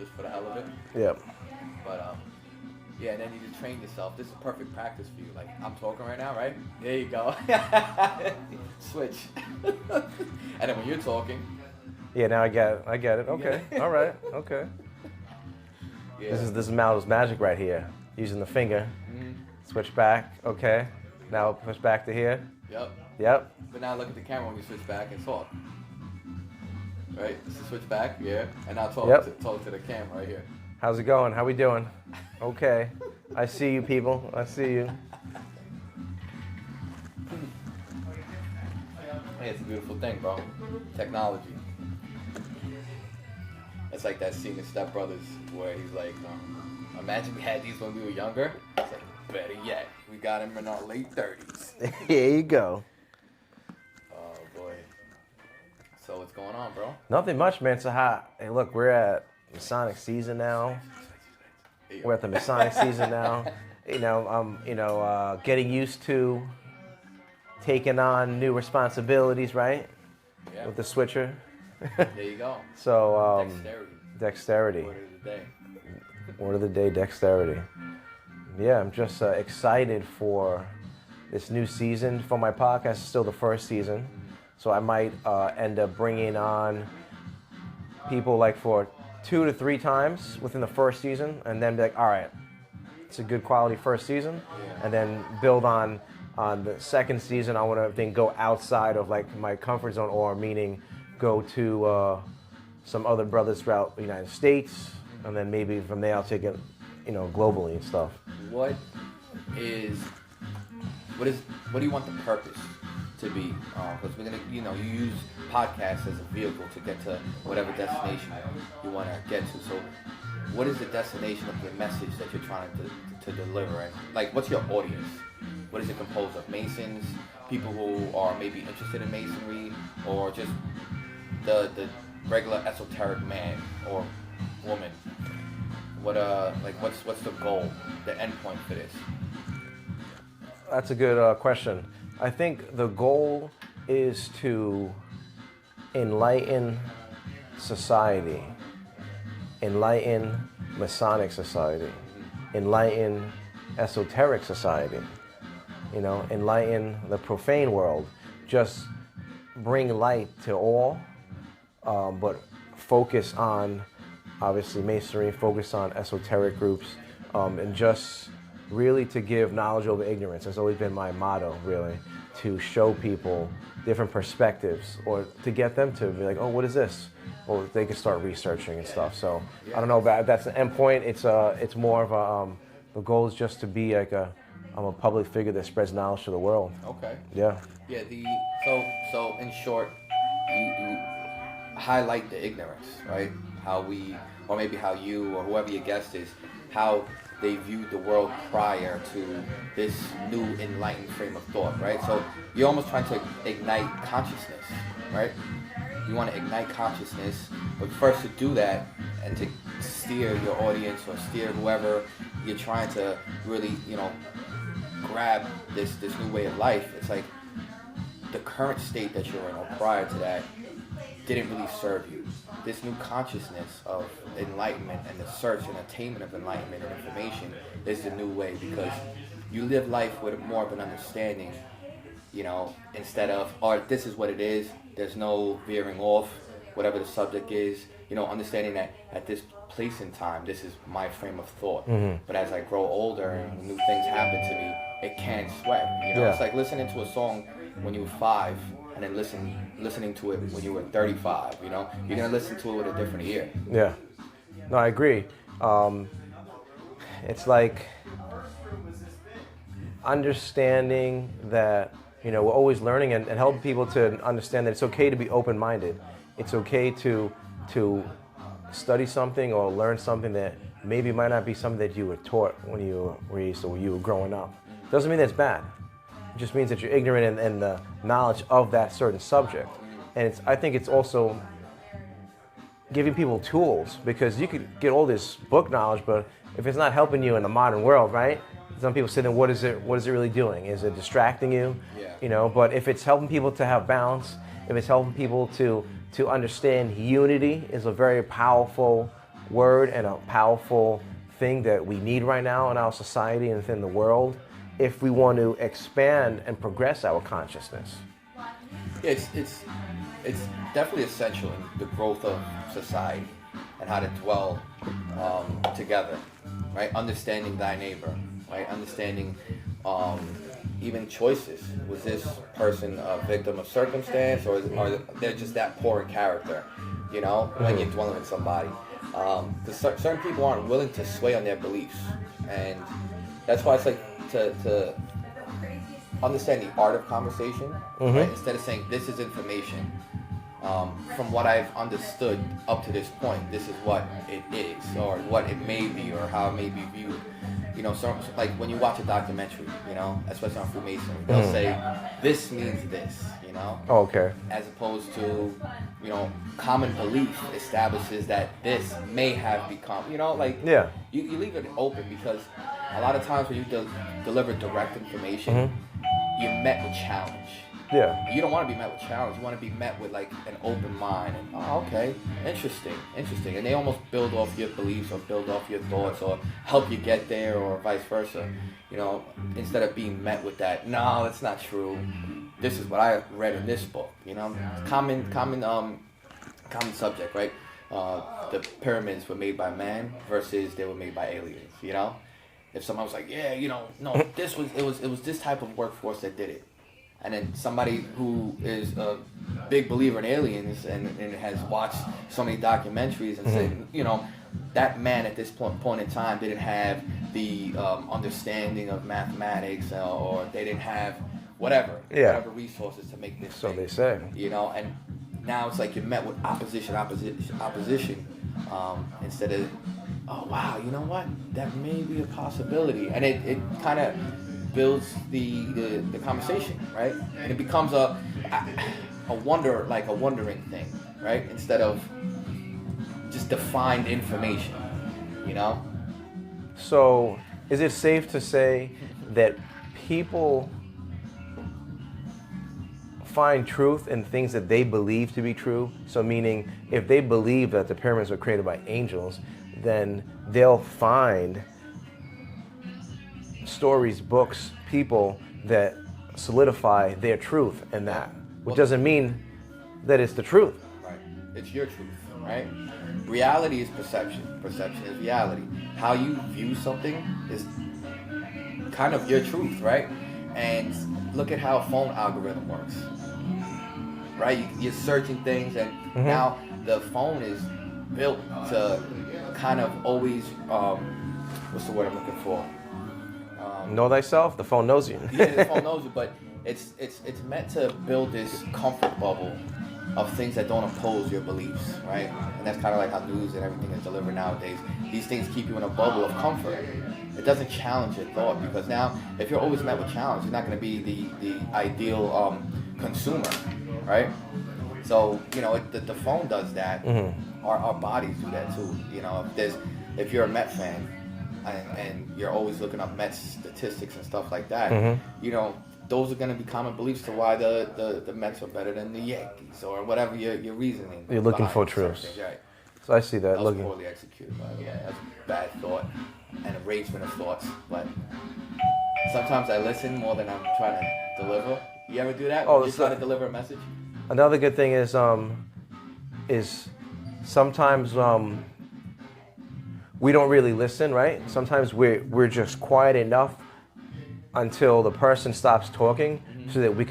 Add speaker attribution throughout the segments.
Speaker 1: just for the hell of it.
Speaker 2: Yep.
Speaker 1: But yeah, and then you just train yourself. This is perfect practice for you. Like, I'm talking right now, right? There you go. Switch. And then when you're talking.
Speaker 2: Yeah, now I get it. Okay. All right. Okay.
Speaker 1: Yeah.
Speaker 2: This is Maldo's magic right here. Using the finger.
Speaker 1: Mm-hmm.
Speaker 2: Switch back. Okay. Now push back to here.
Speaker 1: Yep.
Speaker 2: Yep.
Speaker 1: But now look at the camera when you switch back and talk. Right? This is switch back, yeah. And now talk, talk to the camera right here.
Speaker 2: How's it going? How we doing? Okay. I see you people. I see you.
Speaker 1: Hey, it's a beautiful thing, bro. Technology. It's like that scene in Step Brothers where he's like, imagine we had these when we were younger. It's like, better yet, we got them in our late 30s.
Speaker 2: Here you go.
Speaker 1: Oh, boy. So what's going on, bro?
Speaker 2: Nothing much, man. So hey, look, we're at Masonic season now. We're at the Masonic season now. You know, I'm, getting used to taking on new responsibilities, right?
Speaker 1: Yeah.
Speaker 2: With the switcher.
Speaker 1: There you go.
Speaker 2: So,
Speaker 1: dexterity.
Speaker 2: Dexterity.
Speaker 1: Word of the day.
Speaker 2: Word of the day, dexterity. Yeah, I'm just excited for this new season. For my podcast, it's still the first season. So I might end up bringing on people like for 2 to 3 times within the first season, and then be like, all right, it's a good quality first season, and then build on the second season. I want to then go outside of like my comfort zone, or meaning go to some other brothers throughout the United States, and then maybe from there I'll take it, globally and stuff.
Speaker 1: What do you want the purpose to be? Because we're gonna, you use podcasts as a vehicle to get to whatever destination you want to get to. So, what is the destination of your message that you're trying to deliver? And like, what's your audience? What is it composed of? Masons, people who are maybe interested in masonry, or just the regular esoteric man or woman? What's the goal, the end point for this?
Speaker 2: That's a good question. I think the goal is to enlighten society, enlighten Masonic society, enlighten esoteric society, enlighten the profane world. Just bring light to all, but focus on, obviously, Masonry, focus on esoteric groups, and just really to give knowledge over ignorance. That's always been my motto, really, to show people different perspectives, or to get them to be like, oh, what is this? Well, they can start researching and stuff. So I don't know about if that's the end point. It's more of a, the goal is just to be like I'm a public figure that spreads knowledge to the world.
Speaker 1: Okay.
Speaker 2: Yeah.
Speaker 1: Yeah. So in short, you highlight the ignorance, right? How we, or maybe how you, or whoever your guest is, how they viewed the world prior to this new enlightened frame of thought, right? So you're almost trying to ignite consciousness, right? You want to ignite consciousness, but first to do that and to steer your audience or steer whoever you're trying to really, grab this new way of life. It's like the current state that you're in, or prior to that, didn't really serve you. This new consciousness of enlightenment and the search and attainment of enlightenment and information is the new way, because you live life with more of an understanding, instead of, this is what it is, there's no veering off, whatever the subject is, understanding that at this place in time, this is my frame of thought. Mm-hmm. But as I grow older and new things happen to me, it can't sweat. It's like listening to a song when you were 5, and then listening to it when you were 35, you're gonna listen to it with a different ear.
Speaker 2: Yeah. No, I agree. It's like understanding that, we're always learning, and helping people to understand that it's okay to be open-minded. It's okay to study something or learn something that maybe might not be something that you were taught when you were raised or when you were growing up. Doesn't mean that's bad. It just means that you're ignorant in the knowledge of that certain subject. And I think it's also giving people tools, because you could get all this book knowledge, but if it's not helping you in the modern world, right? Some people say, then what is it really doing? Is it distracting you?
Speaker 1: Yeah.
Speaker 2: But if it's helping people to have balance, if it's helping people to understand unity is a very powerful word and a powerful thing that we need right now in our society and within the world if we want to expand and progress our consciousness.
Speaker 1: It's definitely essential in the growth of society and how to dwell together, right? Understanding thy neighbor, right? Understanding even choices. Was this person a victim of circumstance, or they're just that poor in character, you know, when you're dwelling with somebody? Because certain people aren't willing to sway on their beliefs, and that's why it's like to understand the art of conversation, right? Instead of saying this is information, from what I've understood up to this point, this is what it is, or what it may be, or how it may be viewed. You know, so like when you watch a documentary, you know, especially on Freemasonry, they'll say this means this, you know.
Speaker 2: Oh, okay.
Speaker 1: As opposed to, you know, common belief establishes that this may have become, you know, like you leave it open, because a lot of times when you deliver direct information, you're met with challenge.
Speaker 2: Yeah.
Speaker 1: You don't want to be met with challenge. You want to be met with like an open mind. And, oh, okay, interesting. And they almost build off your beliefs or build off your thoughts or help you get there or vice versa. You know, instead of being met with that, no, that's not true. This is what I read in this book. You know, common subject, right? The pyramids were made by man versus they were made by aliens. You know, if someone was like, yeah, you know, no, it was this type of workforce that did it. And then somebody who is a big believer in aliens and has watched so many documentaries and said, you know, that man at this point in time didn't have the understanding of mathematics, or they didn't have whatever resources to make this
Speaker 2: so
Speaker 1: thing.
Speaker 2: They say.
Speaker 1: You know, and now it's like you're met with opposition, instead of, oh, wow, you know what? That may be a possibility. And it kind of builds the conversation, right? And it becomes a wondering thing, right? Instead of just defined information, you know?
Speaker 2: So is it safe to say that people find truth in things that they believe to be true? So meaning, if they believe that the pyramids were created by angels, then they'll find stories, books, people that solidify their truth in that, which doesn't mean that it's the truth.
Speaker 1: Right. It's your truth, right? Reality is perception. Perception is reality. How you view something is kind of your truth, right? And look at how a phone algorithm works, right? You're searching things, and now the phone is built to kind of always, what's the word I'm looking for?
Speaker 2: Know thyself. The phone knows you.
Speaker 1: Yeah, the phone knows you, but it's meant to build this comfort bubble of things that don't oppose your beliefs, right? And that's kind of like how news and everything is delivered nowadays. These things keep you in a bubble of comfort. It doesn't challenge your thought, because now if you're always met with challenge, you're not going to be the ideal consumer, right? So, you know, the phone does that. Our bodies do that too. You know, if you're a Met fan, and you're always looking up Mets statistics and stuff like that, you know, those are going to be common beliefs to why the Mets are better than the Yankees, or whatever your reasoning.
Speaker 2: You're looking for truths.
Speaker 1: Right.
Speaker 2: So I see that.
Speaker 1: That was poorly executed, by the way. That's a bad thought, an arrangement of thoughts. But sometimes I listen more than I'm trying to deliver. You ever do that?
Speaker 2: Oh,
Speaker 1: you're trying to deliver a message?
Speaker 2: Another good thing is sometimes we don't really listen, right? Sometimes we're just quiet enough until the person stops talking, so that we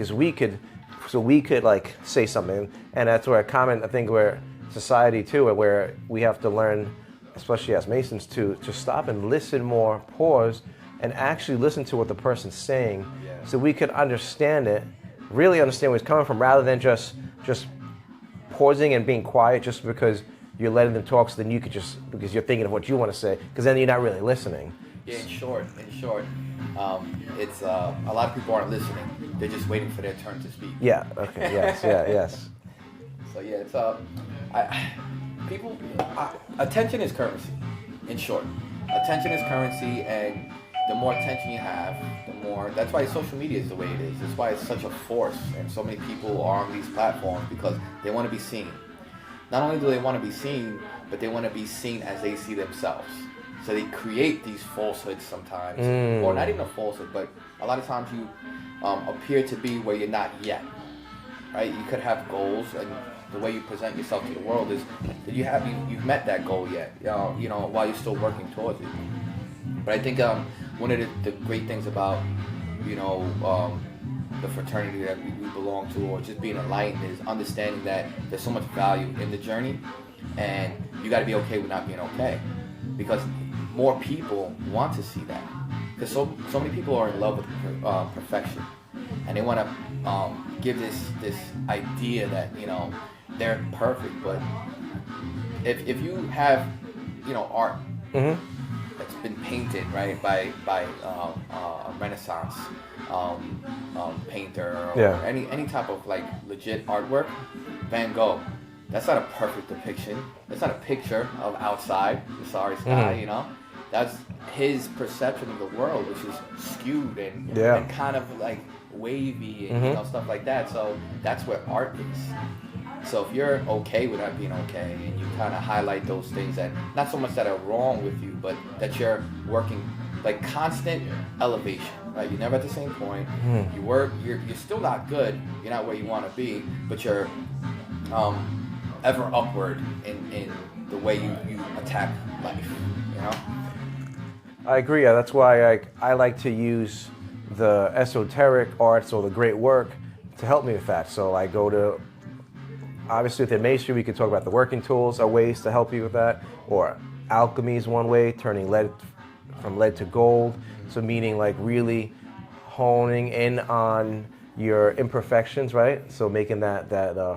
Speaker 2: could like say something. And that's where I think where society too, where we have to learn, especially as Masons, to stop and listen more, pause, and actually listen to what the person's saying, so we could understand it, really understand where it's coming from, rather than just pausing and being quiet just because you're letting them talk, so then you could because you're thinking of what you want to say, because then you're not really listening.
Speaker 1: Yeah, in short, it's a lot of people aren't listening. They're just waiting for their turn to speak.
Speaker 2: Yeah. Okay. Yes. Yes.
Speaker 1: So yeah, it's attention is currency. In short, attention is currency, and the more attention you have, the more. That's why social media is the way it is. That's why it's such a force, and so many people are on these platforms, because they want to be seen. not only do they want to be seen, but they want to be seen as they see themselves. So they create these falsehoods sometimes, or not even a falsehood, but a lot of times you appear to be where you're not yet, right? You could have goals, and the way you present yourself to the world is that you've met that goal yet, while you're still working towards it. But I think one of the great things about, the fraternity that we belong to, or just being enlightened, is understanding that there's so much value in the journey, and you got to be okay with not being okay, because more people want to see that, because so many people are in love with perfection, and they want to give this idea that they're perfect. But if you have art that's been painted, right, by a Renaissance painter, or any type of like legit artwork, Van Gogh, that's not a perfect depiction. That's not a picture of outside the starry sky. That's his perception of the world, which is skewed and kind of like wavy and stuff like that. So that's where art is. So if you're okay with that being okay, and you kind of highlight those things that, not so much that are wrong with you, but that you're working like constant elevation, right? You're never at the same point. You're still not good. You're not where you want to be, but you're ever upward in the way you attack life.
Speaker 2: I agree. That's why I like to use the esoteric arts or the great work to help me with that. So I go to, obviously within Masonry, we can talk about the working tools are ways to help you with that, or alchemy is one way, turning lead from lead to gold. So meaning like really honing in on your imperfections, right? So making that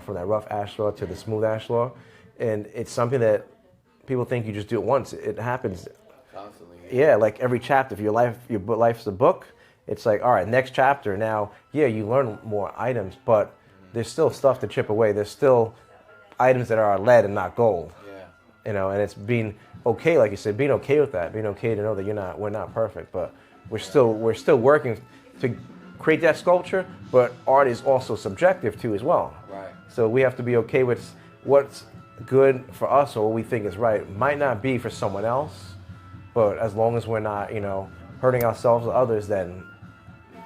Speaker 2: from that rough ashlar to the smooth ashlar. And it's something that people think you just do it once. It happens
Speaker 1: constantly.
Speaker 2: Yeah, like every chapter. If your life's a book, it's like, all right, next chapter. Now, you learn more items, but there's still stuff to chip away. There's still items that are lead and not gold. Yeah. And it's being okay, like you said, being okay with that, being okay to know that we're not perfect, but we're still working to create that sculpture. But art is also subjective too, as well.
Speaker 1: Right.
Speaker 2: So we have to be okay with what's good for us or what we think is right. Might not be for someone else, but as long as we're not, hurting ourselves or others, then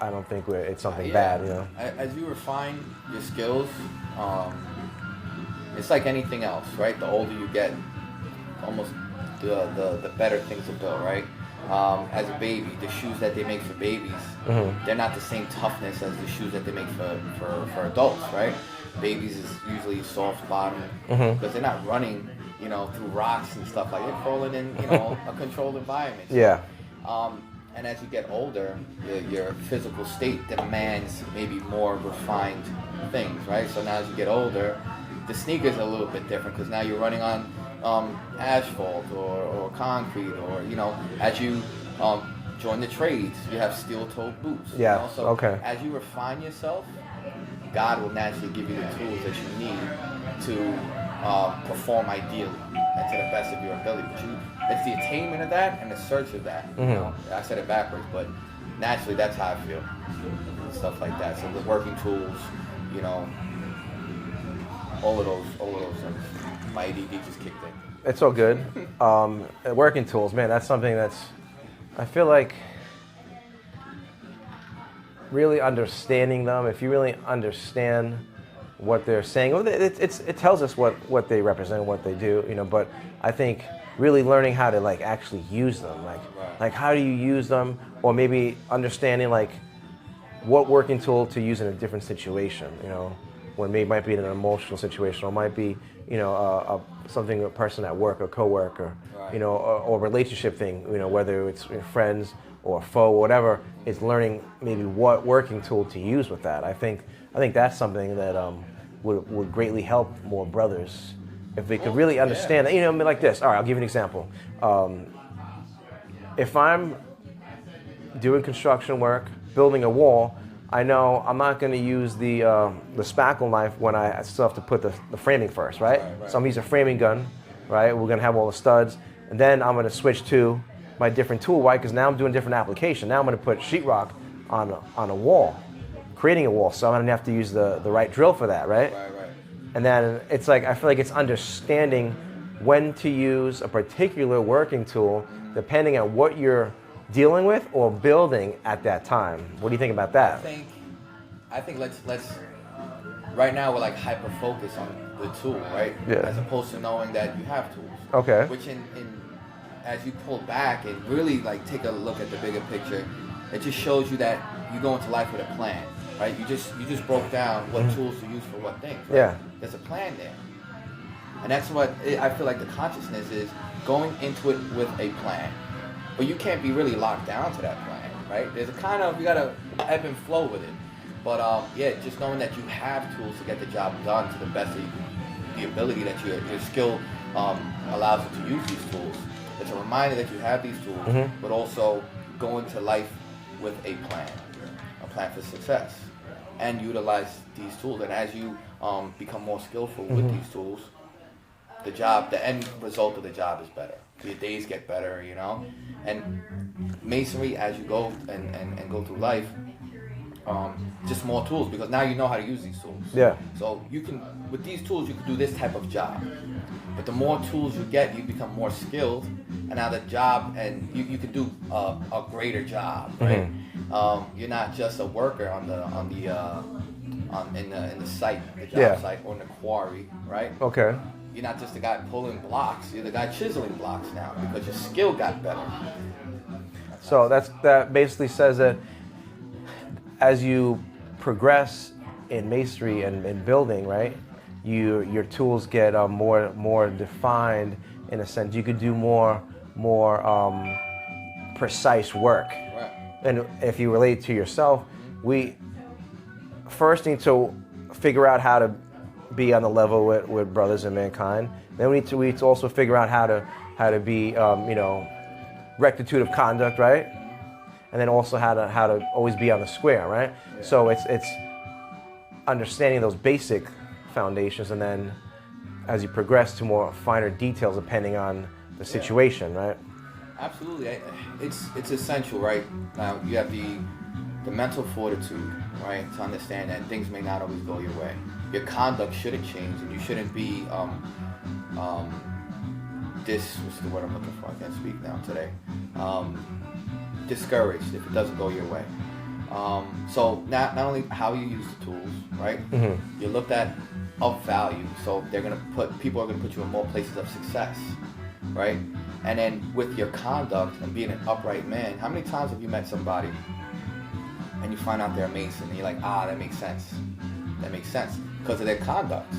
Speaker 2: I don't think it's something bad.
Speaker 1: As you refine your skills, it's like anything else, right? The older you get, almost the better things will go, right? As a baby, the shoes that they make for babies, they're not the same toughness as the shoes that they make for adults, right? Babies is usually soft bottom because they're not running, through rocks and stuff like that. They're crawling in, a controlled environment.
Speaker 2: Yeah.
Speaker 1: And as you get older, your physical state demands maybe more refined things, right? So now as you get older, the sneakers are a little bit different because now you're running on asphalt or concrete, or as you join the trades, you have steel-toed boots.
Speaker 2: Yeah.
Speaker 1: So
Speaker 2: okay.
Speaker 1: As you refine yourself, God will naturally give you the tools that you need to perform ideally and to the best of your ability. But it's the attainment of that and the search of that. I said it backwards, but naturally that's how I feel. And stuff like that. So the working tools, all of those things. My ADD just kicked in.
Speaker 2: It's all good. Working tools, man, that's something I feel like really understanding them, if you really understand what they're saying, it tells us what they represent, what they do, but I think really learning how to actually use them, like how do you use them, or maybe understanding what working tool to use in a different situation, when maybe might be in an emotional situation, or might be a person at work, a coworker, or relationship thing, whether it's friends or foe, whatever. It's learning maybe what working tool to use with that. I think that's something that would greatly help more brothers if they could really understand that. Like this. All right, I'll give you an example. If I'm doing construction work, building a wall, I know I'm not going to use the spackle knife when I still have to put the framing first, right? So I'm using a framing gun, right? We're going to have all the studs, and then I'm going to switch to my different tool, right? Because now I'm doing different application. Now I'm going to put sheetrock on a wall, creating a wall. So I'm going to have to use the right drill for that, right? And then it's like, I feel like it's understanding when to use a particular working tool depending on what you're dealing with or building at that time. What do you think about that?
Speaker 1: I think let's right now we're like hyper focused on the tool, right?
Speaker 2: Yeah.
Speaker 1: As opposed to knowing that you have tools.
Speaker 2: Okay.
Speaker 1: Which in as you pull back and really like take a look at the bigger picture, it just shows you that you go into life with a plan, right? You just broke down what tools to use for what things. Right?
Speaker 2: Yeah.
Speaker 1: There's a plan there. And that's what I feel like the consciousness is, going into it with a plan. But you can't be really locked down to that plan, right? There's a kind of, you gotta ebb and flow with it. But yeah, just knowing that you have tools to get the job done to the best of the ability that your skill allows you to use these tools. It's a reminder that you have these tools, but also go into life with a plan for success, and utilize these tools. And as you become more skillful with these tools, the end result of the job is better. Your days get better, you know. And masonry, as you go and go through life, just more tools, because now you know how to use these tools.
Speaker 2: Yeah.
Speaker 1: So you can, with these tools, you can do this type of job. But the more tools you get, you become more skilled, and now the job, and you can do a greater job, right? You're not just a worker in the site, the job site, or in the quarry, right?
Speaker 2: Okay.
Speaker 1: You're not just the guy pulling blocks. You're the guy chiseling blocks now, because your skill got better.
Speaker 2: So that basically says that as you progress in masonry and in building, right, your tools get more defined in a sense. You could do more precise work.
Speaker 1: Right.
Speaker 2: And if you relate to yourself, we first need to figure out how to be on the level with brothers in mankind. Then we need to also figure out how to be rectitude of conduct, right? And then also how to always be on the square, right? Yeah. So it's understanding those basic foundations, and then as you progress to more finer details depending on the situation, right?
Speaker 1: Absolutely, it's essential, right? Now you have the mental fortitude, right, to understand that things may not always go your way. Your conduct shouldn't change, and you shouldn't be what's the word I'm looking for? I can't speak now today. Discouraged if it doesn't go your way. So not only how you use the tools, right? You looked at of value, so people are gonna put you in more places of success, right? And then with your conduct and being an upright man, how many times have you met somebody and you find out they're a Mason, and you're like, that makes sense. That makes sense because of their conduct,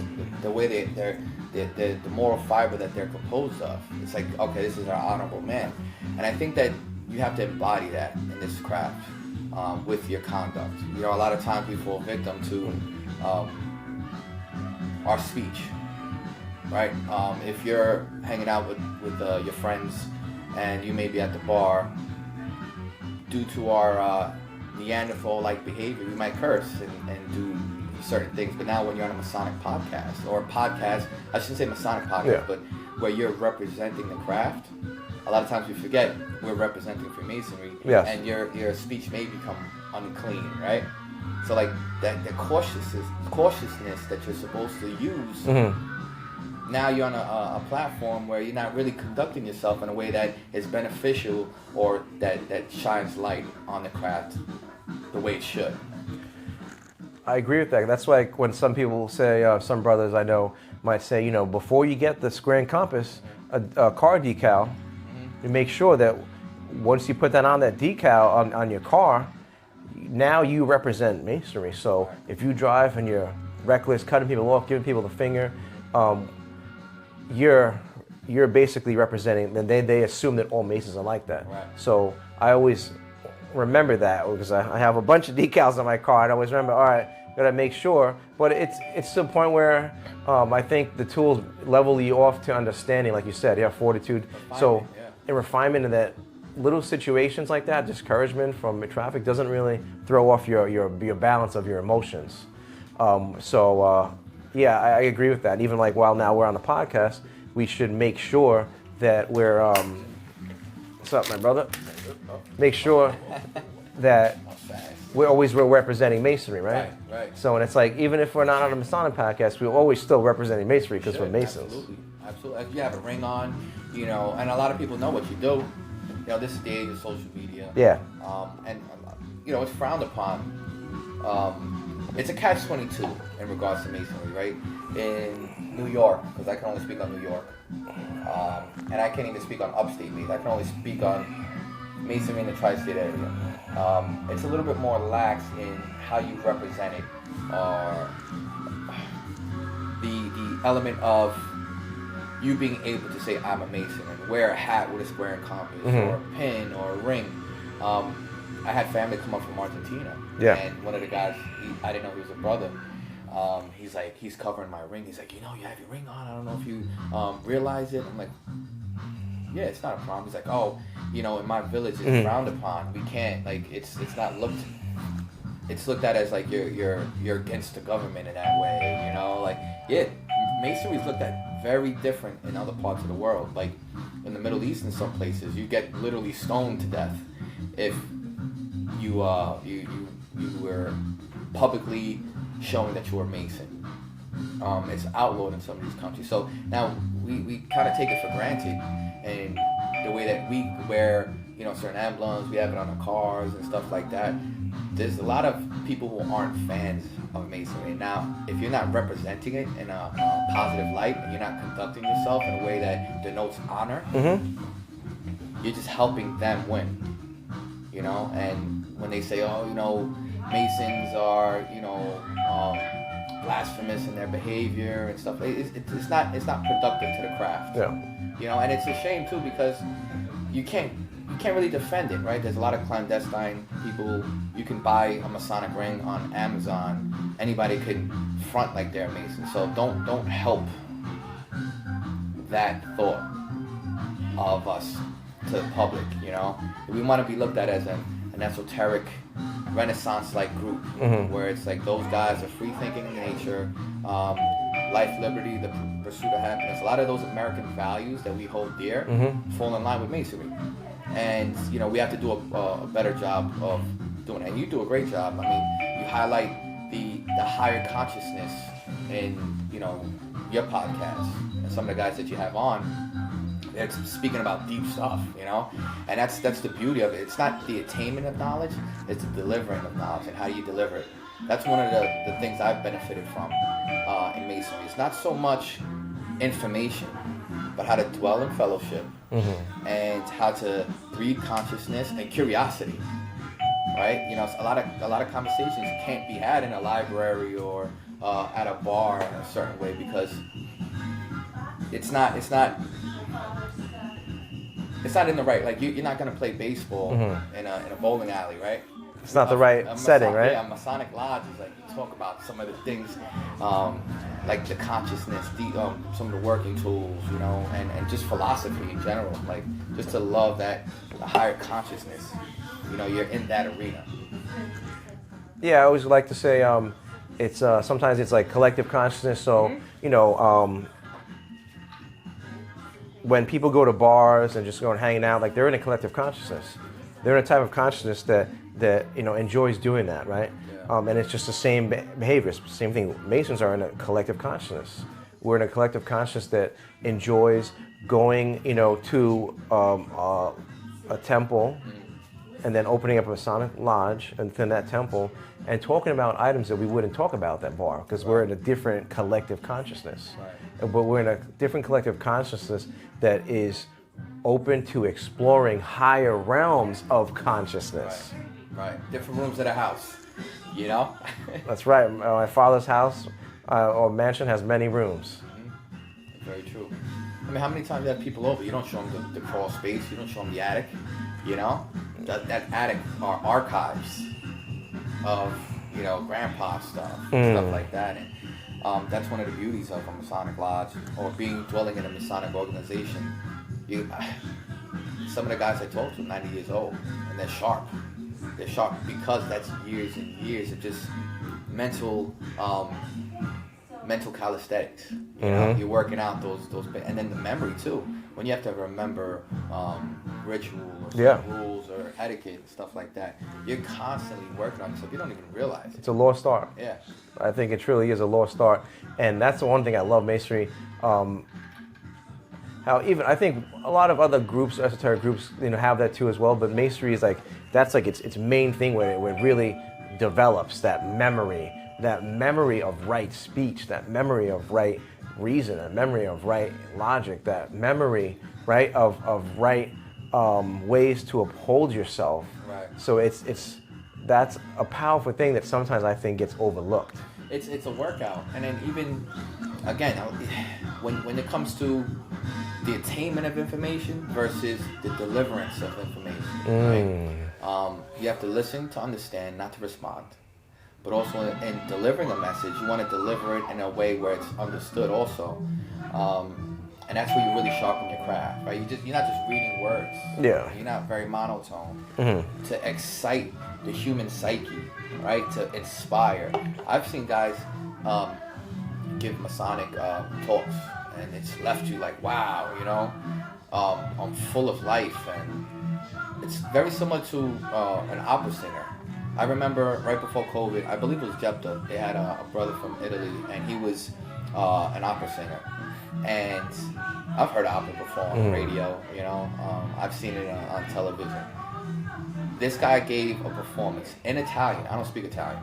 Speaker 1: the way they're the moral fiber that they're composed of. It's like, okay, this is an honorable man, and I think that you have to embody that in this craft with your conduct. You know, a lot of times we fall victim to our speech, right? If you're hanging out with your friends and you may be at the bar, due to our Neanderthal-like behavior, we might curse and do certain things. But now when you're on a Masonic podcast, or a podcast, I shouldn't say Masonic podcast, but where you're representing the craft, a lot of times we forget we're representing Freemasonry, and your speech may become unclean, right? So like the cautiousness that you're supposed to use, now you're on a platform where you're not really conducting yourself in a way that is beneficial or that shines light on the craft the way it should.
Speaker 2: I agree with that. That's like when some people say, some brothers I know might say, before you get the square and compass, a car decal, you make sure that once you put that on that decal on your car, now you represent masonry. So if you drive and you're reckless, cutting people off, giving people the finger, you're basically representing. Then they assume that all Masons are like that. Right. So I always remember that because I have a bunch of decals on my car. And I always remember, all right, gotta make sure. But it's to the point where I think the tools level you off to understanding, like you said, fortitude. So in refinement in that little situations like that, discouragement from traffic doesn't really throw off your balance of your emotions. I agree with that. Even like while now we're on the podcast, we should make sure that we're what's up, my brother? Make sure that we're representing Masonry, right?
Speaker 1: Right.
Speaker 2: So, and it's like, even if we're not on a Masonic podcast, we're always still representing Masonry because we're Masons.
Speaker 1: Absolutely. You have a ring on, you know, and a lot of people know what you do. You know, this is the age of social media.
Speaker 2: Yeah.
Speaker 1: And, you know, it's frowned upon. It's a catch-22 in regards to Masonry, right? In New York, because I can only speak on New York. And I can't even speak on upstate Masonry. I can only speak on Masonry in the tri-state area. It's a little bit more lax in how you represent it. The element of you being able to say I'm a Mason and wear a hat with a square and compass or a pin or a ring. I had family come up from Argentina.
Speaker 2: Yeah.
Speaker 1: And one of the guys, I didn't know he was a brother. He's like, he's covering my ring. He's like, you know, you have your ring on. I don't know if you realize it. I'm like, yeah, it's not a problem. He's like, oh, you know, in my village it's frowned upon. We can't, like, it's not looked. It's looked at as like you're against the government in that way. You know, like, yeah, Masonry's looked at very different in other parts of the world. Like in the Middle East, in some places, you get literally stoned to death if you were publicly showing that you were Mason. It's outlawed in some of these countries. So now we kind of take it for granted, and the way that we wear, you know, certain emblems, we have it on our cars and stuff like that. There's a lot of people who aren't fans of Masonry. Now, if you're not representing it in a positive light, and you're not conducting yourself in a way that denotes honor, you're just helping them win. You know, and when they say, oh, you know, Masons are, you know, blasphemous in their behavior and stuff, it's not productive to the craft.
Speaker 2: Yeah.
Speaker 1: You know, and it's a shame too, because you can't really defend it, right? There's a lot of clandestine people. You can buy a Masonic ring on Amazon. Anybody can front like they're a Mason. So don't help that thought of us to the public. You know, we want to be looked at as an esoteric, Renaissance-like group, where it's like those guys are free-thinking in nature, life, liberty, the pursuit of happiness. A lot of those American values that we hold dear fall in line with Masonry. And, you know, we have to do a better job of doing it. And you do a great job. I mean, you highlight the higher consciousness in, you know, your podcast and some of the guys that you have on. They're speaking about deep stuff, you know, and that's the beauty of it. It's not the attainment of knowledge; it's the delivering of knowledge and how do you deliver it. That's one of the things I've benefited from in Masonry. It's not so much information, but how to dwell in fellowship and how to breed consciousness and curiosity. Right? You know, a lot of conversations can't be had in a library or at a bar in a certain way, because it's not in the right, like you're not gonna play baseball in a bowling alley, right?
Speaker 2: It's not the right setting, right?
Speaker 1: Yeah, Masonic Lodge is like, you talk about some of the things, like the consciousness, some of the working tools, you know, and just philosophy in general, like just to love that higher consciousness. You know, you're in that arena.
Speaker 2: Yeah, I always like to say, it's sometimes it's like collective consciousness. So you know. When people go to bars and just go and hanging out, like they're in a collective consciousness. They're in a type of consciousness that you know enjoys doing that, right? Yeah. And it's just the same behavior. It's the same thing. Masons are in a collective consciousness. We're in a collective consciousness that enjoys going, you know, to a temple and then opening up a Masonic lodge within that temple and talking about items that we wouldn't talk about at that bar, because we're in a different collective consciousness. Right. But we're in a different collective consciousness that is open to exploring higher realms of consciousness.
Speaker 1: Right. Different rooms of the house, you know?
Speaker 2: That's right. My father's house or mansion has many rooms.
Speaker 1: Very true. I mean, how many times you have people over? You don't show them the crawl space. You don't show them the attic, you know? That attic are archives of, you know, grandpa stuff, stuff like that. And that's one of the beauties of a Masonic lodge, or dwelling in a Masonic organization. Some of the guys I talked to are 90 years old, and they're sharp. They're sharp because that's years and years of just mental calisthenics. You know, you're working out those, and then the memory too. When you have to remember ritual or
Speaker 2: Yeah.
Speaker 1: rules or etiquette and stuff like that. You're constantly working on stuff. You don't even realize it.
Speaker 2: It's a lost art.
Speaker 1: Yeah.
Speaker 2: I think it truly is a lost art, and that's the one thing I love Masonry. How even I think a lot of other groups, esoteric groups, have that too as well. But Masonry is like that's like its main thing where it really develops that memory of right speech, that memory of right reason, that memory of right logic, that memory right of right ways to uphold yourself.
Speaker 1: Right.
Speaker 2: So that's a powerful thing that sometimes I think gets overlooked.
Speaker 1: It's a workout, and then even again, when it comes to the attainment of information versus the deliverance of information, right? You have to listen to understand, not to respond. But also in delivering a message, you want to deliver it in a way where it's understood also. And that's where you really sharpen your craft, right? You're not just reading words.
Speaker 2: Yeah.
Speaker 1: You're not very monotone. To excite the human psyche, right? To inspire. I've seen guys give Masonic talks, and it's left you like, wow, I'm full of life, and it's very similar to an opera singer. I remember right before COVID, I believe it was Jepta. They had a brother from Italy, and he was an opera singer. And I've heard opera before on the radio, I've seen it on television. This guy gave a performance in Italian. I don't speak Italian.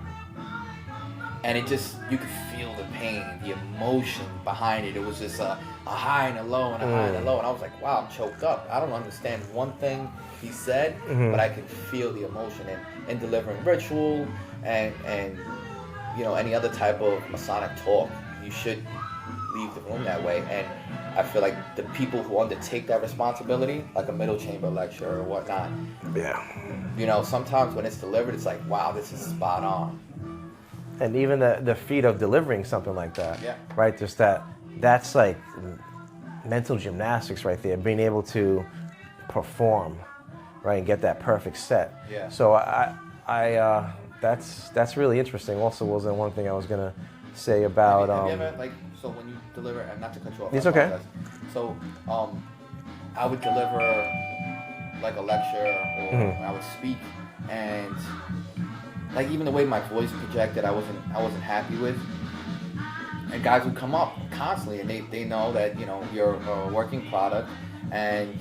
Speaker 1: And it just, you could feel the pain, the emotion behind it. It was just a high and a low and a high and a low. And I was like, wow, I'm choked up. I don't understand one thing he said, but I can feel the emotion in delivering ritual and any other type of Masonic talk. You should leave the room that way. And I feel like the people who undertake that responsibility, like a middle chamber lecture or whatnot, sometimes when it's delivered, it's like, wow, this is spot on.
Speaker 2: And even the feat of delivering something like that, right? Just that's like mental gymnastics right there, being able to perform, right, and get that perfect set.
Speaker 1: Yeah.
Speaker 2: So that's really interesting. Also, wasn't one thing I was gonna say about.
Speaker 1: Have you ever, so when you deliver, and not to cut you off.
Speaker 2: It's okay.
Speaker 1: So I would deliver like a lecture, or I would speak, and like even the way my voice projected, I wasn't happy with. And guys would come up constantly, and they know that you're a working product, and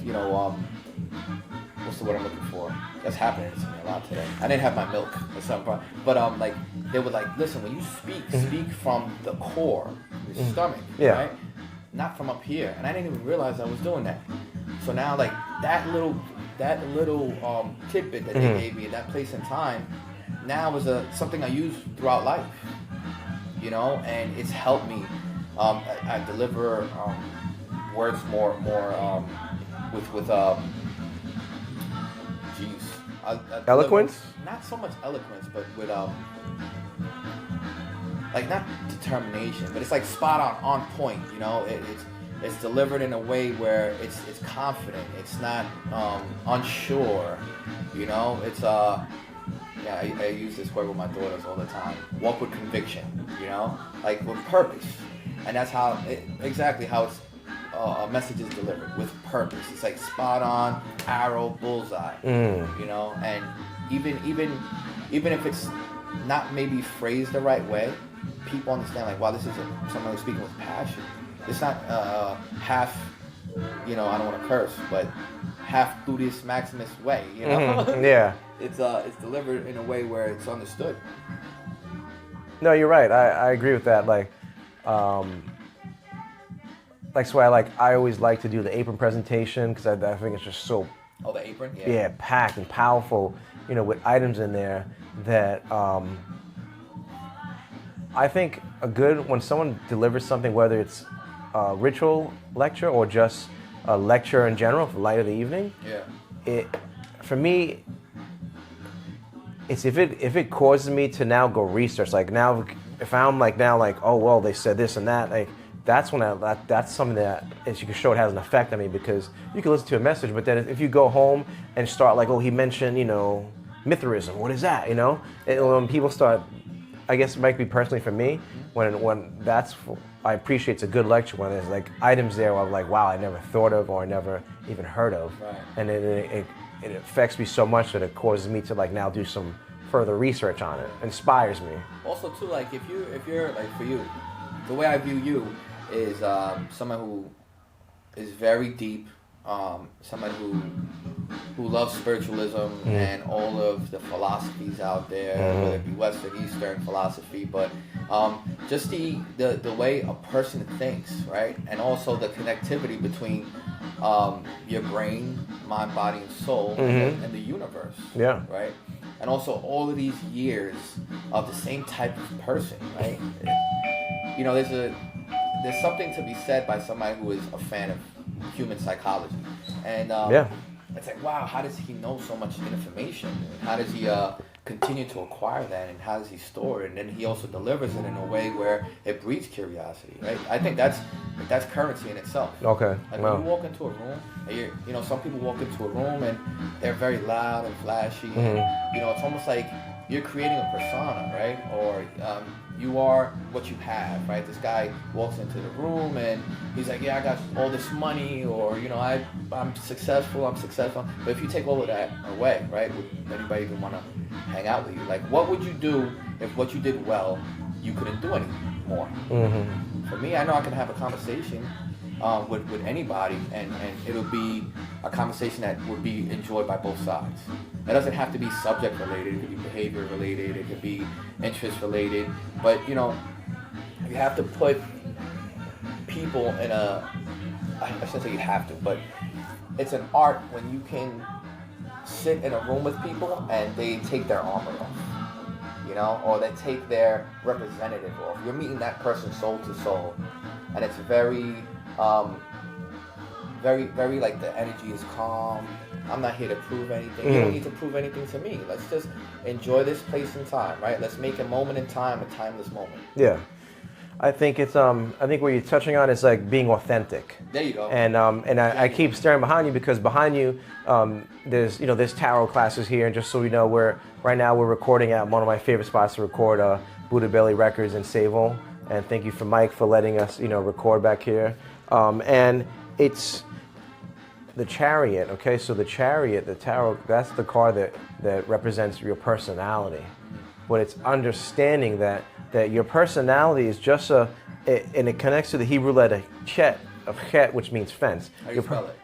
Speaker 1: what's the word I'm looking for? That's happening to me a lot today. I didn't have my milk or something, but like they would like, listen, when you speak from the core, the stomach, right? Not from up here. And I didn't even realize I was doing that. So now like that little tidbit that they gave me at that place and time, now is something I use throughout life, and it's helped me. I deliver words more with
Speaker 2: eloquence?
Speaker 1: Not so much eloquence, but with like not determination, but it's like spot on point. It's delivered in a way where it's confident. It's not unsure. It's I use this word with my daughters all the time. Walk with conviction. Like with purpose, and that's exactly how it's. A message is delivered with purpose. It's like spot on, arrow, bullseye. And even if it's not maybe phrased the right way, people understand like, wow, this is someone who's speaking with passion. It's not half, I don't want to curse, but half Buddhist Maximus way.
Speaker 2: Yeah.
Speaker 1: It's delivered in a way where it's understood.
Speaker 2: No, you're right. I agree with that. That's why I always like to do the apron presentation, because I think it's just so.
Speaker 1: Oh, the apron?
Speaker 2: Yeah, packed and powerful, with items in there that I think when someone delivers something, whether it's a ritual lecture or just a lecture in general for light of the evening. For me, it's if it causes me to now go research, like now if I'm oh well, they said this and that, that's when that's something that is, you can show it has an effect on me, because you can listen to a message, but then if you go home and start he mentioned Mithraism, what is that, when people start, I guess it might be personally for me, when that's I appreciate it's a good lecture when there's like items there where I'm like, wow, I never thought of or I never even heard of.
Speaker 1: Right.
Speaker 2: And it affects me so much that it causes me to like now do some further research on it. Inspires me.
Speaker 1: Also too, like if you're like, for you, the way I view you is someone who is very deep, someone who loves spiritualism and all of the philosophies out there, whether it be Western, Eastern philosophy, but just the way a person thinks, right? And also the connectivity between your brain, mind, body, and soul, and the universe, right? And also all of these years of the same type of person, right? You know, there's something to be said by somebody who is a fan of human psychology, and it's like, wow, how does he know so much information? How does he continue to acquire that, and how does he store it? And then he also delivers it in a way where it breeds curiosity, right? I think that's currency in itself.
Speaker 2: Okay.
Speaker 1: Like when you walk into a room, and you know, some people walk into a room and they're very loud and flashy. And, you know, it's almost like you're creating a persona, right? Or you are what you have, right? This guy walks into the room and he's like, yeah, I got all this money, or, you know, I'm successful. But if you take all of that away, right, would anybody even want to hang out with you? Like, what would you do if what you did well, you couldn't do anymore? For me, I know I can have a conversation with anybody, and it'll be a conversation that would be enjoyed by both sides. It doesn't have to be subject related. It could be behavior related. It could be interest related. But, you know, you have to put people in I shouldn't say you have to, but it's an art when you can sit in a room with people and they take their armor off, you know, or they take their representative off. You're meeting that person soul to soul, and it's very, very like the energy is calm. I'm not here to prove anything. You don't need to prove anything to me. Let's just enjoy this place and time, right? Let's make a moment in time a timeless moment.
Speaker 2: Yeah. I think it's I think what you're touching on is like being authentic.
Speaker 1: There you go.
Speaker 2: And I keep staring behind you because behind you there's tarot classes here, and just so you know, right now we're recording at one of my favorite spots to record, Buddha Belly Records in Sayville. And thank you for Mike for letting us record back here. And it's the Chariot, okay? So the Chariot, the tarot, that's the card that represents your personality. But it's understanding that your personality is just and it connects to the Hebrew letter chet, which means fence.
Speaker 1: How do you spell it?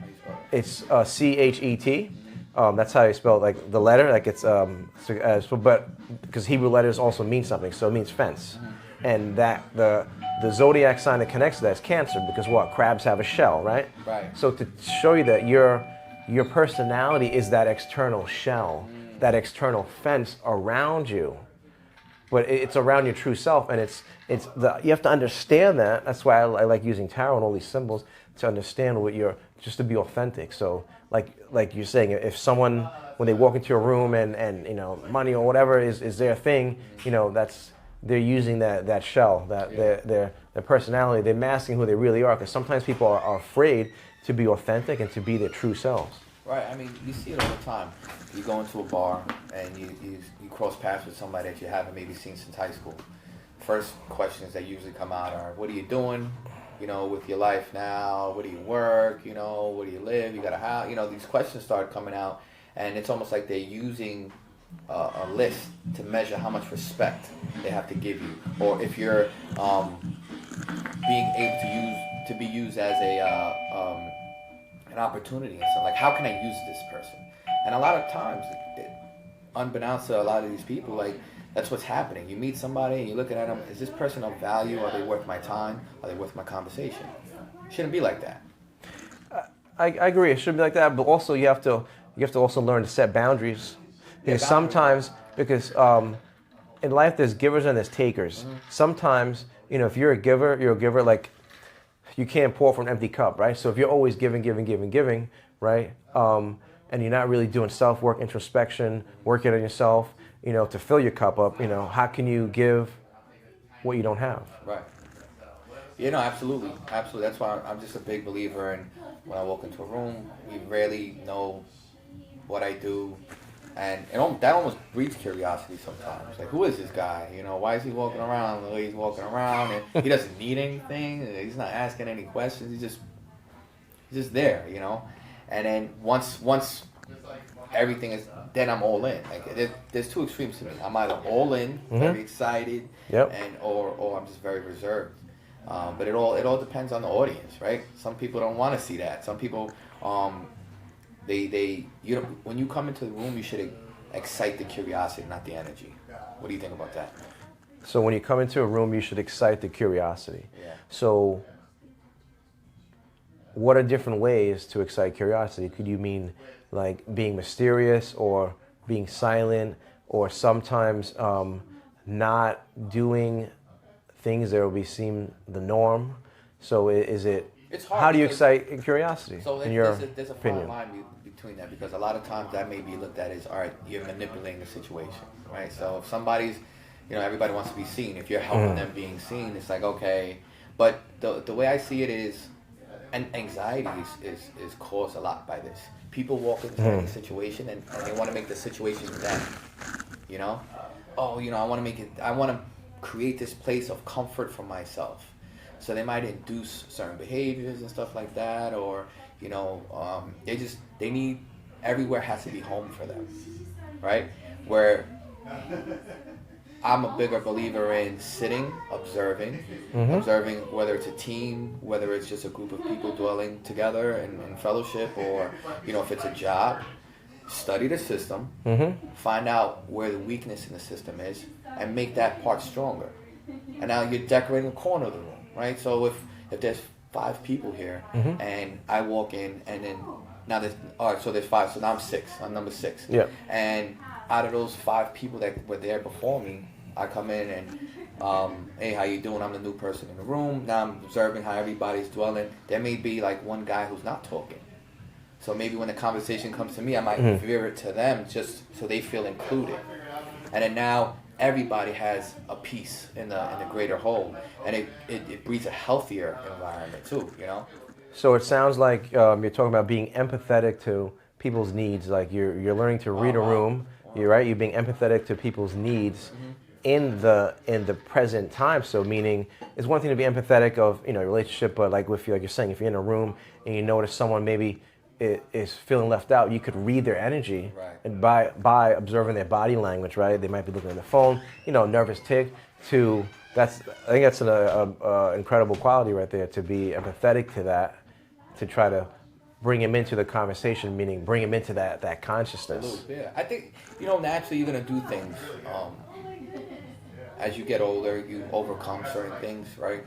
Speaker 2: It's C-H-E-T. That's how you spell it, like the letter, like it's but because Hebrew letters also mean something, so it means fence. And that the zodiac sign that connects to that is Cancer, because what? Crabs have a shell, right?
Speaker 1: Right.
Speaker 2: So to show you that your personality is that external shell, that external fence around you, but it's around your true self, and you have to understand that. That's why I like using tarot and all these symbols to understand just to be authentic. So like you're saying, if someone, when they walk into a room and money or whatever is their thing, they're using that shell, their personality. They're masking who they really are, because sometimes people are afraid to be authentic and to be their true selves.
Speaker 1: Right. I mean, you see it all the time. You go into a bar and you cross paths with somebody that you haven't maybe seen since high school. First questions that usually come out are, what are you doing, with your life now? Where do you work? Where do you live? You got a house? These questions start coming out, and it's almost like they're using a list to measure how much respect they have to give you, or if you're being able to be used as an opportunity and stuff. Like, how can I use this person? And a lot of times, unbeknownst to a lot of these people, like, that's what's happening. You meet somebody and you're looking at them, is this person of value? Are they worth my time? Are they worth my conversation? It shouldn't be like that.
Speaker 2: I agree. It shouldn't be like that, but also you have to also learn to set boundaries. Because sometimes, in life there's givers and there's takers. Sometimes, if you're a giver, like, you can't pour from an empty cup, right? So if you're always giving, right? And you're not really doing self-work, introspection, working on yourself, to fill your cup up, how can you give what you don't have?
Speaker 1: Right. Absolutely. Absolutely. That's why I'm just a big believer in, when I walk into a room, you rarely know what I do, And that almost breeds curiosity sometimes. Like, who is this guy? You know, why is he walking around the way he's walking around? And he doesn't need anything. He's not asking any questions. He's just there, you know. And then once everything is, then I'm all in. Like, there's two extremes to me. I'm either all in, very excited, and or I'm just very reserved. But it all depends on the audience, right? Some people don't want to see that. Some people, when you come into the room, you should excite the curiosity, not the energy. What do you think about that?
Speaker 2: So when you come into a room, you should excite the curiosity.
Speaker 1: Yeah.
Speaker 2: So what are different ways to excite curiosity? Could you mean like being mysterious or being silent, or sometimes not doing things that will seem the norm? So is it?
Speaker 1: It's hard.
Speaker 2: How do you excite curiosity?
Speaker 1: So
Speaker 2: in your
Speaker 1: there's a
Speaker 2: opinion?
Speaker 1: fine line between that, because a lot of times that may be looked at as, all right, you're manipulating the situation, right? So if somebody's, you know, everybody wants to be seen. If you're helping them being seen, it's like, okay. But the way I see it is, and anxiety is caused a lot by this. People walk into any situation and they want to make the situation them, you know? Oh, you know, I want to create this place of comfort for myself. So they might induce certain behaviors and stuff like that, or, you know, they need, everywhere has to be home for them, right? Where I'm a bigger believer in sitting, observing, whether it's a team, whether it's just a group of people dwelling together in fellowship, or, you know, if it's a job, study the system, find out where the weakness in the system is, and make that part stronger. And now you're decorating the corner of the room, right? So if there's 5 people here, and I walk in, and then now there's 5, so now I'm 6. I'm number 6.
Speaker 2: Yeah.
Speaker 1: And out of those 5 people that were there before me, I come in and, hey, how you doing? I'm the new person in the room. Now I'm observing how everybody's dwelling. There may be like one guy who's not talking. So maybe when the conversation comes to me, I might veer it to them just so they feel included. And then now everybody has a piece in the greater whole, and it breeds a healthier environment too, you know?
Speaker 2: So it sounds like you're talking about being empathetic to people's needs. Like you're learning to read a room. You're right. You're being empathetic to people's needs in the present time. So meaning, it's one thing to be empathetic of, you know, a relationship, but like you're saying, if you're in a room and you notice someone maybe is feeling left out, you could read their energy,
Speaker 1: right.
Speaker 2: And by observing their body language, right? They might be looking at their phone, you know, nervous tick. I think that's an incredible quality right there, to be empathetic to that, to try to bring him into the conversation, meaning bring him into that consciousness.
Speaker 1: Absolutely, yeah. I think, you know, naturally you're going to do things. As you get older, you overcome certain things, right?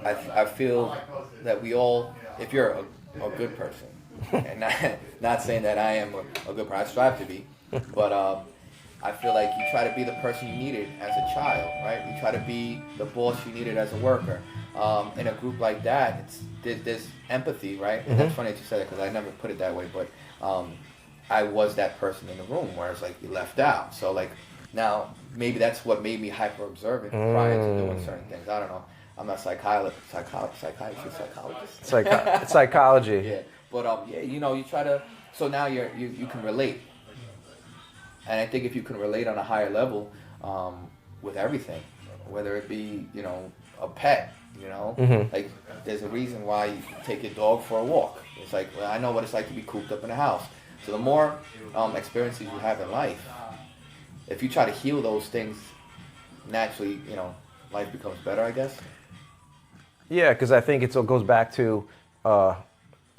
Speaker 1: I feel that we all, if you're a good person, and not saying that I am a good person, I strive to be, but I feel like you try to be the person you needed as a child, right? You try to be the boss you needed as a worker. In a group like that, there's empathy, right? And that's funny that you said it, because I never put it that way, but I was that person in the room where it's like you left out. So like now maybe that's what made me hyper observant prior to doing certain things. I don't know. I'm not psychologist.
Speaker 2: It's psychology.
Speaker 1: Yeah, but yeah, you know, you try to. So now you can relate, and I think if you can relate on a higher level with everything, whether it be, you know, a pet, you know, like there's a reason why you take your dog for a walk. It's like, well, I know what it's like to be cooped up in a house. So the more experiences you have in life, if you try to heal those things, naturally, you know, life becomes better, I guess.
Speaker 2: Yeah, because I think it goes back to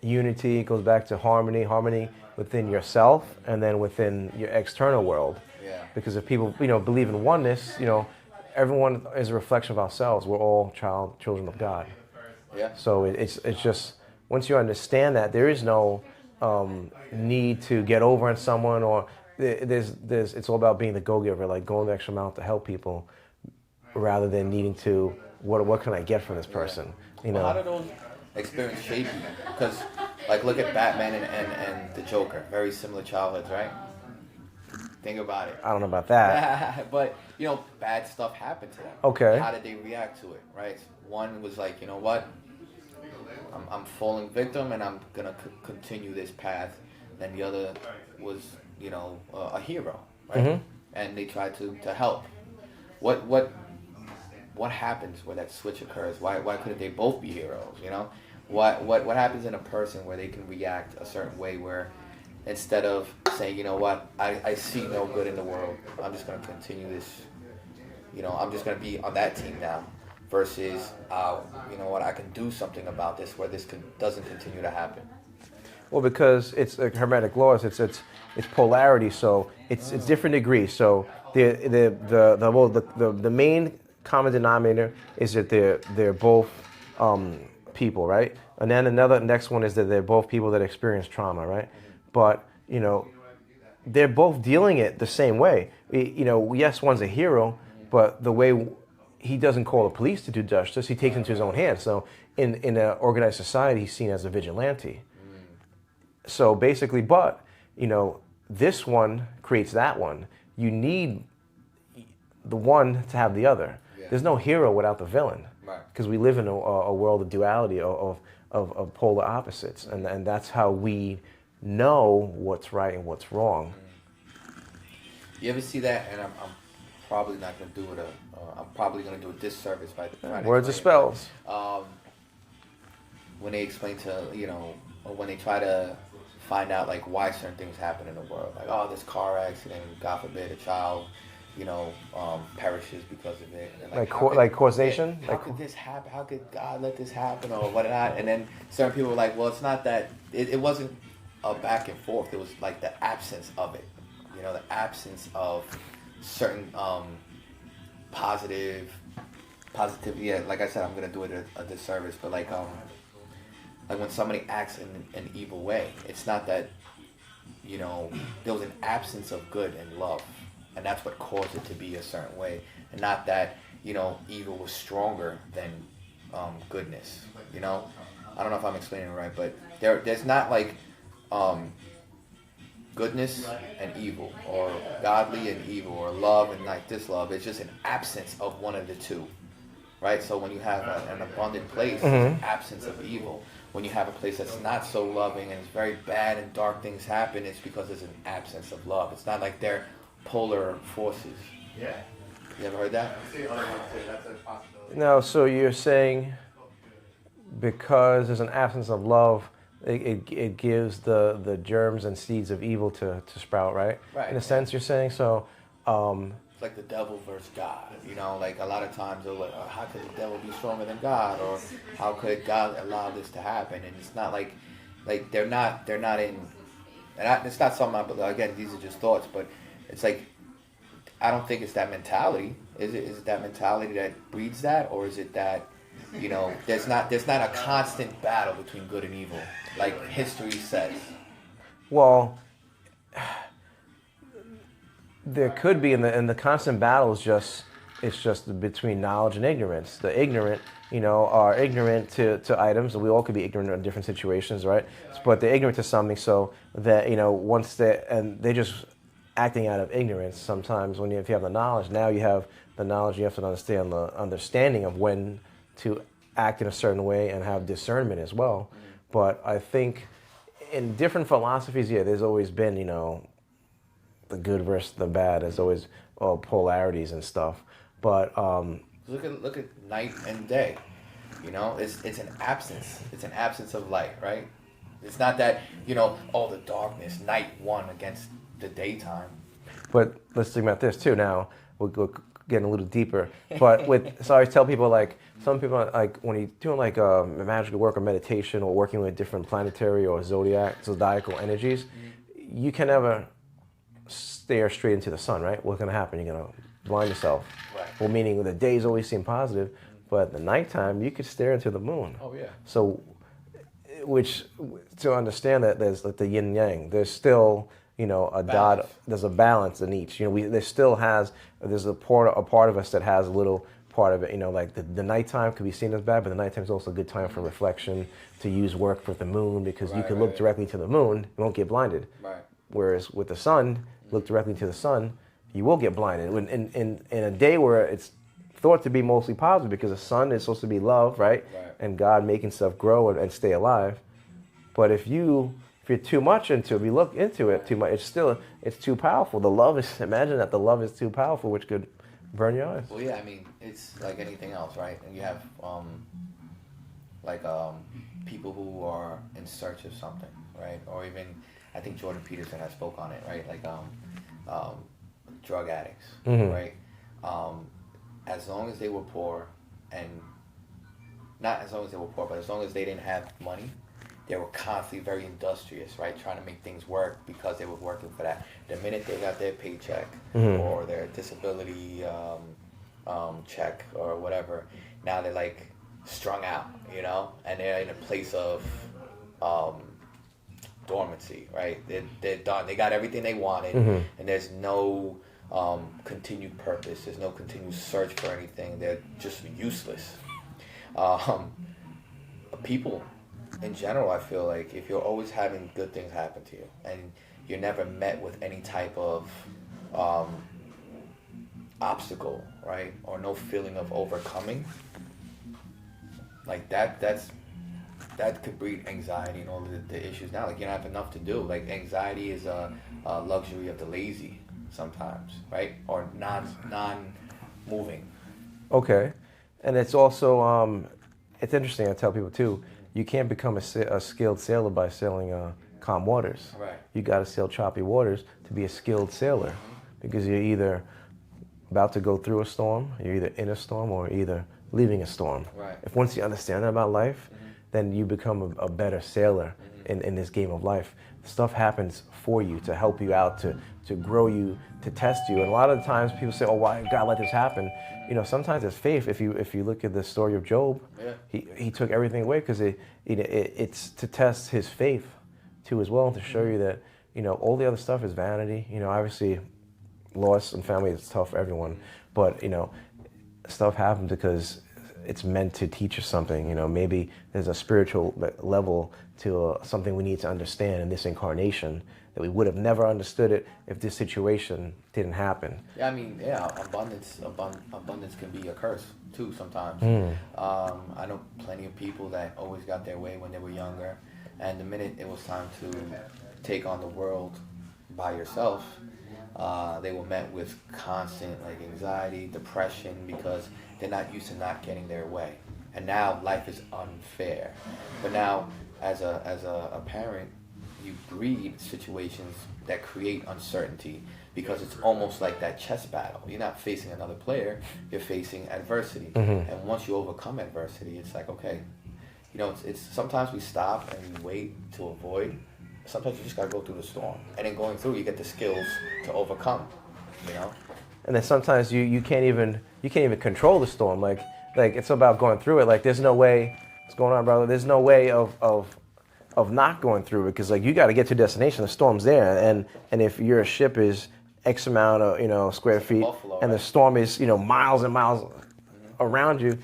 Speaker 2: unity, it goes back to harmony within yourself, and then within your external world.
Speaker 1: Yeah.
Speaker 2: Because if people, you know, believe in oneness, you know, everyone is a reflection of ourselves. We're all children of God.
Speaker 1: Yeah.
Speaker 2: So it's just, once you understand that, there is no need to get over on someone, or it's all about being the go-giver, like going the extra mile to help people, rather than needing to, what can I get from this person? You know.
Speaker 1: Well, how do those experiences shape you? Because, like, look at Batman and the Joker. Very similar childhoods, right? Think about it.
Speaker 2: I don't know about that.
Speaker 1: But, you know, bad stuff happened to them.
Speaker 2: Okay.
Speaker 1: How did they react to it, right? One was like, you know what? I'm falling victim, and I'm going to continue this path. and the other was, a hero, right? And they tried to help. What happens where that switch occurs? Why couldn't they both be heroes? What happens in a person where they can react a certain way where instead of saying, you know what, I see no good in the world, I'm just going to continue this, I'm just going to be on that team now, versus, you know what, I can do something about this where this doesn't continue to happen.
Speaker 2: Well, because it's like hermetic laws, it's polarity, so it's different degrees. So the main common denominator is that they're both people, right? And then next one is that they're both people that experience trauma, right? But they're both dealing it the same way. Yes, one's a hero, but the way he doesn't call the police to do justice, he takes it into his own hands. So in an organized society, he's seen as a vigilante. So basically, but this one creates that one. You need the one to have the other. Yeah. There's no hero without the villain, because we live in a world of duality, of polar opposites, and that's how we know what's right and what's wrong.
Speaker 1: You ever see that? And I'm probably not going to do it. I'm probably going to do a disservice by
Speaker 2: words of spells.
Speaker 1: When they explain to or when they try to find out like why certain things happen in the world, like this car accident, God forbid, a child, perishes because of it. And
Speaker 2: like causation.
Speaker 1: How could this happen? How could God let this happen, or whatnot? And then certain people were like, well, it's not that. It wasn't a back and forth. It was like the absence of it. The absence of certain positivity. Yeah, like I said, I'm gonna do it a disservice, but like when somebody acts in an evil way, it's not that there was an absence of good and love, and that's what caused it to be a certain way, and not that evil was stronger than goodness. I don't know if I'm explaining it right, but there's not like goodness and evil, or godly and evil, or love and like dislove. It's just an absence of one of the two, right? So when you have an abundant place, there's an absence of evil. When you have a place that's not so loving and it's very bad and dark things happen, it's because there's an absence of love. It's not like they're polar forces. Yeah. You ever heard that?
Speaker 3: That's a possibility.
Speaker 2: No, so you're saying because there's an absence of love, it gives the germs and seeds of evil to sprout, right?
Speaker 1: Right.
Speaker 2: In a sense, you're saying so.
Speaker 1: It's like the devil versus God. Like a lot of times they're like, how could the devil be stronger than God, or how could God allow this to happen? And it's not like they're not in. And it's not something. Again, these are just thoughts, but it's like I don't think it's that mentality. Is it that mentality that breeds that, or is it that there's not a constant battle between good and evil, like history says?
Speaker 2: Well, there could be, and the constant battle is just between knowledge and ignorance. The ignorant, are ignorant to items, and we all could be ignorant in different situations, right? But they're ignorant to something, so that once they're just acting out of ignorance. Sometimes if you have the knowledge, now you have the knowledge, you have to understand the understanding of when to act in a certain way and have discernment as well. But I think in different philosophies, there's always been, the good versus the bad. There's always polarities and stuff. But
Speaker 1: look at night and day. It's an absence. It's an absence of light, right? It's not that the darkness, night won against the daytime.
Speaker 2: But let's think about this too. Now we'll go getting a little deeper. But so I always tell people, like, some people, like, when you're doing like magical work or meditation or working with different planetary or zodiacal energies, you can never stare straight into the sun, right? What's going to happen? You're going to blind yourself.
Speaker 1: Right.
Speaker 2: Well, meaning the days always seem positive, but at the nighttime you could stare into the moon.
Speaker 1: Oh yeah.
Speaker 2: So, to understand that there's like the yin yang. There's still a balance. Dot. There's a balance in each. There's a part of us that has a little part of it. Like the nighttime could be seen as bad, but the nighttime is also a good time for reflection, to use work with the moon, because you can look directly to the moon, you won't get blinded.
Speaker 1: Right.
Speaker 2: Whereas with the sun, look directly to the sun, you will get blinded. In a day where it's thought to be mostly positive, because the sun is supposed to be love, right? And God making stuff grow and stay alive. But if you If you're too much into it, if you look into it too much, it's too powerful. The love is, imagine that the love is too powerful, which could burn your eyes.
Speaker 1: Well, yeah, I mean, it's like anything else, right? And you have people who are in search of something, right? Or even, I think Jordan Peterson has spoke on it, right? Like drug addicts, right? As long as they were poor, and not as long as they were poor, but as long as they didn't have money, they were constantly very industrious, right? Trying to make things work because they were working for that. The minute they got their paycheck or their disability check or whatever, now they're like strung out, you know? And they're in a place of dormancy, right? They're done. They got everything they wanted, and there's no continued purpose. There's no continued search for anything. They're just useless. People in general, I feel like if you're always having good things happen to you and you're never met with any type of obstacle, right, or no feeling of overcoming, like that could breed anxiety and all the issues now. Like, you don't have enough to do. Like, anxiety is a luxury of the lazy sometimes, right, or non-moving.
Speaker 2: Okay. And it's also, it's interesting, I tell people too, you can't become a skilled sailor by sailing calm waters.
Speaker 1: Right.
Speaker 2: You got to sail choppy waters to be a skilled sailor, because you're either about to go through a storm, you're either in a storm, or either leaving a storm.
Speaker 1: Right.
Speaker 2: If once you understand that about life, then you become a better sailor in this game of life. Stuff happens for you, to help you out, to grow you, to test you. And a lot of the times people say, oh, why did God let this happen? You know, sometimes it's faith. If you look at the story of Job, he took everything away because it's to test his faith too as well, and to show you that, you know, all the other stuff is vanity. You know, obviously loss and family is tough for everyone, but, you know, stuff happens because it's meant to teach us something. You know, maybe there's a spiritual level to something we need to understand in this incarnation that we would have never understood it if this situation didn't happen.
Speaker 1: Yeah, I mean, yeah, abundance can be a curse too sometimes. I know plenty of people that always got their way when they were younger, and the minute it was time to take on the world by yourself, they were met with constant like anxiety, depression, because they're not used to not getting their way. And now life is unfair. But now, as a parent, you breed situations that create uncertainty, because it's almost like that chess battle. You're not facing another player, you're facing adversity. And once you overcome adversity, it's like, okay, you know, it's sometimes we stop and we wait to avoid. Sometimes you just gotta go through the storm, and in going through, you get the skills to overcome. You know.
Speaker 2: And then sometimes you can't even control the storm. Like it's about going through it. Like, there's no way. What's going on, brother? There's no way of not going through it, because like you got to get to destination. The storm's there, and if your ship is X amount of, you know, square feet,
Speaker 1: Buffalo,
Speaker 2: and
Speaker 1: right?
Speaker 2: the storm is, you know, miles and miles around you,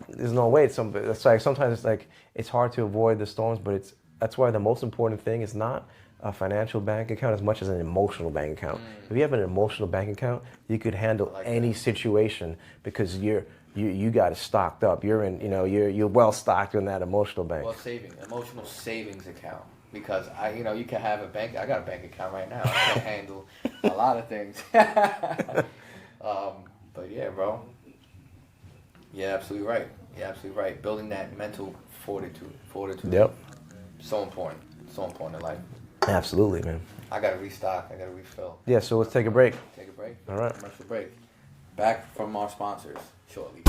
Speaker 2: there's no way. It's like sometimes it's like it's hard to avoid the storms, but that's why the most important thing is not a financial bank account as much as an emotional bank account. If you have an emotional bank account, you could handle any situation, because you got it stocked up. You're well stocked in that emotional bank.
Speaker 1: Well, emotional savings account, because you can have a bank. I got a bank account right now. I can handle a lot of things. But yeah, bro. Yeah, absolutely right. Building that mental fortitude.
Speaker 2: Yep.
Speaker 1: So important in life.
Speaker 2: Absolutely, man.
Speaker 1: I gotta restock. I gotta refill.
Speaker 2: Yeah, so let's take a break.
Speaker 1: Take a break.
Speaker 2: All right.
Speaker 1: Commercial break. Back from our sponsors shortly.